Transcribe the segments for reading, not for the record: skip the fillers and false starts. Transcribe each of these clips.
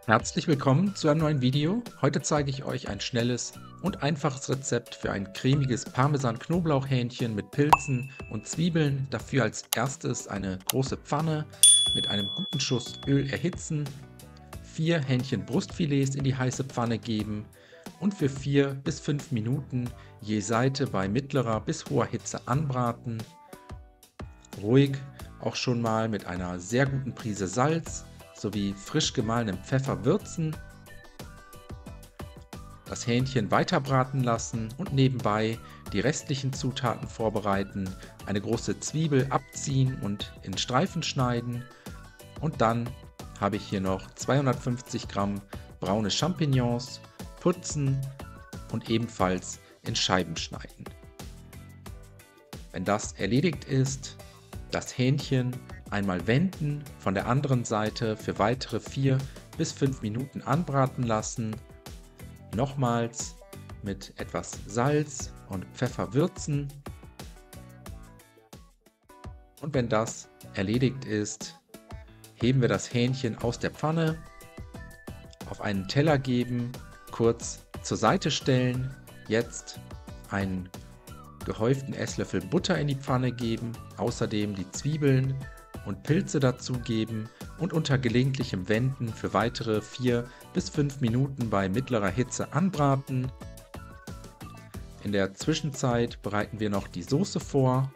Herzlich willkommen zu einem neuen Video. Heute zeige ich euch ein schnelles und einfaches Rezept für ein cremiges Parmesan-Knoblauchhähnchen mit Pilzen und Zwiebeln. Dafür als erstes eine große Pfanne mit einem guten Schuss Öl erhitzen, 4 Hähnchen Brustfilets in die heiße Pfanne geben und für 4 bis 5 Minuten je Seite bei mittlerer bis hoher Hitze anbraten. Ruhig auch schon mal mit einer sehr guten Prise Salz sowie frisch gemahlenem Pfeffer würzen, das Hähnchen weiter braten lassen und nebenbei die restlichen Zutaten vorbereiten, eine große Zwiebel abziehen und in Streifen schneiden und dann habe ich hier noch 250 Gramm braune Champignons, putzen und ebenfalls in Scheiben schneiden. Wenn das erledigt ist, das Hähnchen einmal wenden, von der anderen Seite für weitere 4 bis 5 Minuten anbraten lassen, nochmals mit etwas Salz und Pfeffer würzen und wenn das erledigt ist, heben wir das Hähnchen aus der Pfanne, auf einen Teller geben, kurz zur Seite stellen, jetzt einen gehäuften Esslöffel Butter in die Pfanne geben, außerdem die Zwiebeln und Pilze dazugeben und unter gelegentlichem Wenden für weitere 4 bis 5 Minuten bei mittlerer Hitze anbraten. In der Zwischenzeit bereiten wir noch die Soße vor.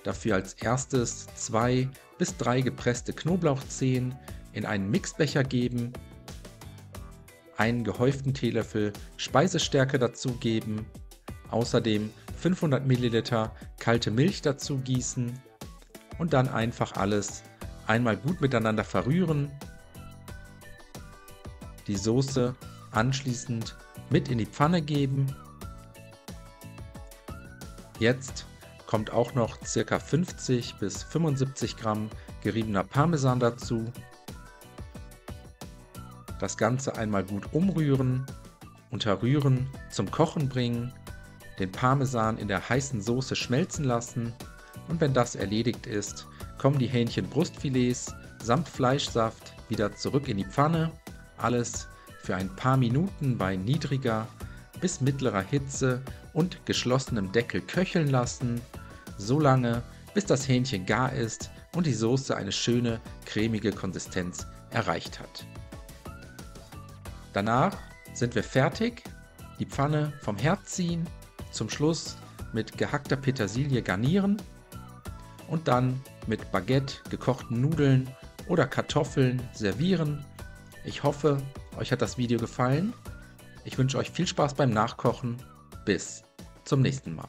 Dafür als erstes 2 bis 3 gepresste Knoblauchzehen in einen Mixbecher geben, einen gehäuften Teelöffel Speisestärke dazugeben, außerdem 500 Milliliter kalte Milch dazu gießen und dann einfach alles einmal gut miteinander verrühren. Die Soße anschließend mit in die Pfanne geben. Jetzt kommt auch noch ca. 50 bis 75 Gramm geriebener Parmesan dazu. Das Ganze einmal gut umrühren, unterrühren, zum Kochen bringen, den Parmesan in der heißen Soße schmelzen lassen und wenn das erledigt ist, kommen die Hähnchenbrustfilets samt Fleischsaft wieder zurück in die Pfanne. Alles für ein paar Minuten bei niedriger bis mittlerer Hitze und geschlossenem Deckel köcheln lassen, so lange bis das Hähnchen gar ist und die Soße eine schöne cremige Konsistenz erreicht hat. Danach sind wir fertig, die Pfanne vom Herd ziehen, zum Schluss mit gehackter Petersilie garnieren und dann mit Baguette, gekochten Nudeln oder Kartoffeln servieren. Ich hoffe, euch hat das Video gefallen. Ich wünsche euch viel Spaß beim Nachkochen. Bis zum nächsten Mal.